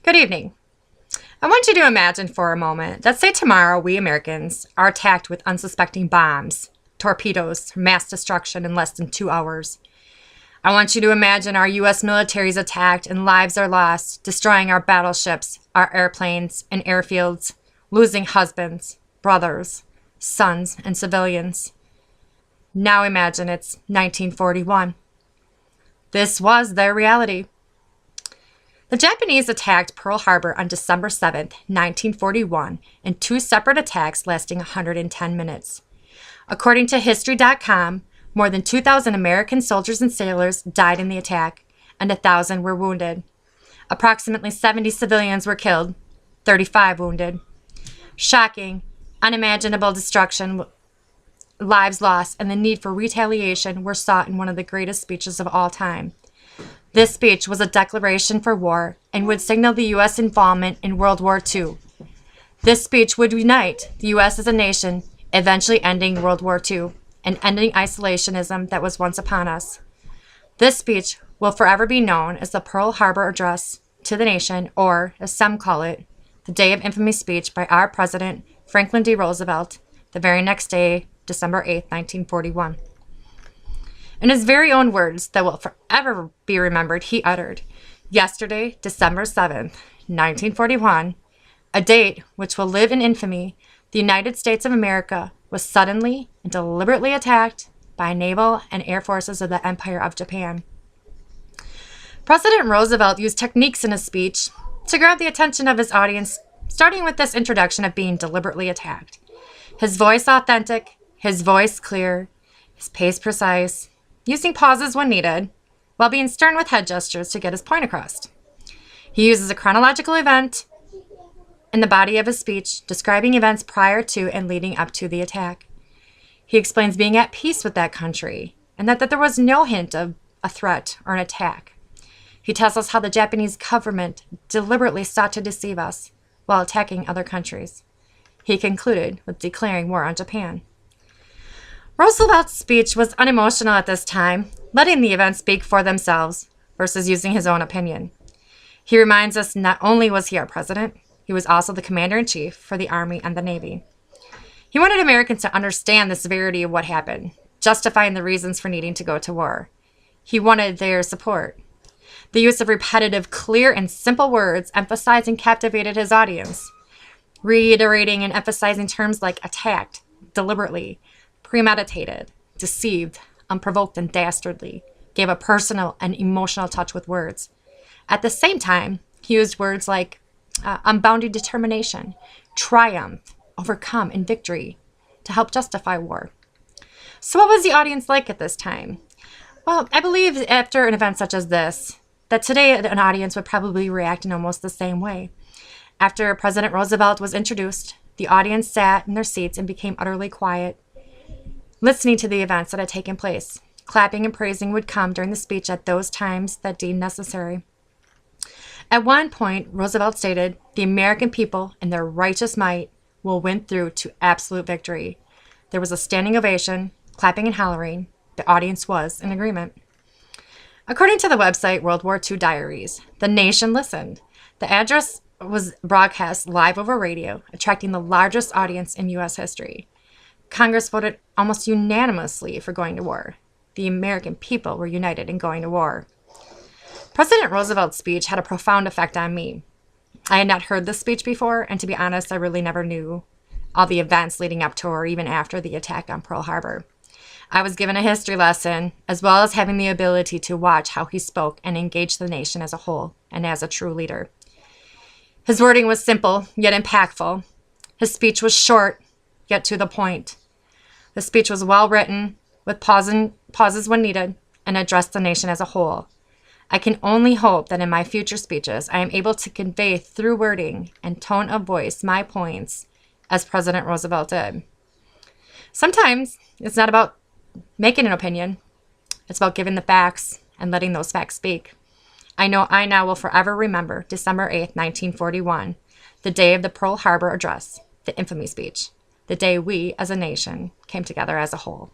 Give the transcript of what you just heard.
Good evening. I want you to imagine for a moment that, say, tomorrow we Americans are attacked with unsuspecting bombs, torpedoes, mass destruction in less than 2 hours. I want you to imagine our U.S. military is attacked and lives are lost, destroying our battleships, our airplanes, and airfields, losing husbands, brothers, sons, and civilians. Now imagine it's 1941. This was their reality. The Japanese attacked Pearl Harbor on December 7, 1941, in 2 separate attacks lasting 110 minutes. According to History.com, more than 2,000 American soldiers and sailors died in the attack, and 1,000 were wounded. Approximately 70 civilians were killed, 35 wounded. Shocking, unimaginable destruction, lives lost, and the need for retaliation were sought in one of the greatest speeches of all time. This speech was a declaration for war and would signal the U.S. involvement in World War II. This speech would unite the U.S. as a nation, eventually ending World War II and ending isolationism that was once upon us. This speech will forever be known as the Pearl Harbor Address to the nation, or, as some call it, the Day of Infamy speech by our President, Franklin D. Roosevelt, the very next day, December 8, 1941. In his very own words that will forever be remembered, he uttered, "Yesterday, December 7th, 1941, a date which will live in infamy, the United States of America was suddenly and deliberately attacked by naval and air forces of the Empire of Japan." President Roosevelt used techniques in his speech to grab the attention of his audience, starting with this introduction of being deliberately attacked. His voice authentic, his voice clear, his pace precise, using pauses when needed, while being stern with head gestures to get his point across. He uses a chronological event in the body of his speech, describing events prior to and leading up to the attack. He explains being at peace with that country, and that there was no hint of a threat or an attack. He tells us how the Japanese government deliberately sought to deceive us while attacking other countries. He concluded with declaring war on Japan. Roosevelt's speech was unemotional at this time, letting the events speak for themselves versus using his own opinion. He reminds us not only was he our president, he was also the commander-in-chief for the Army and the Navy. He wanted Americans to understand the severity of what happened, justifying the reasons for needing to go to war. He wanted their support. The use of repetitive, clear, and simple words emphasized and captivated his audience, reiterating and emphasizing terms like attacked, deliberately, premeditated, deceived, unprovoked, and dastardly, gave a personal and emotional touch with words. At the same time, he used words like unbounded determination, triumph, overcome, and victory to help justify war. So what was the audience like at this time? Well, I believe after an event such as this, that today an audience would probably react in almost the same way. After President Roosevelt was introduced, the audience sat in their seats and became utterly quiet, listening to the events that had taken place. Clapping and praising would come during the speech at those times that deemed necessary. At one point, Roosevelt stated, "The American people, in their righteous might, will win through to absolute victory." There was a standing ovation, clapping and hollering. The audience was in agreement. According to the website World War II Diaries, the nation listened. The address was broadcast live over radio, attracting the largest audience in U.S. history. Congress voted almost unanimously for going to war. The American people were united in going to war. President Roosevelt's speech had a profound effect on me. I had not heard this speech before, and to be honest, I really never knew all the events leading up to or even after the attack on Pearl Harbor. I was given a history lesson, as well as having the ability to watch how he spoke and engage the nation as a whole and as a true leader. His wording was simple, yet impactful. His speech was short, yet to the point. The speech was well written, with pauses when needed, and addressed the nation as a whole. I can only hope that in my future speeches, I am able to convey through wording and tone of voice my points as President Roosevelt did. Sometimes it's not about making an opinion. It's about giving the facts and letting those facts speak. I know I now will forever remember December 8th, 1941, the day of the Pearl Harbor Address, the infamy speech, the day we as a nation came together as a whole.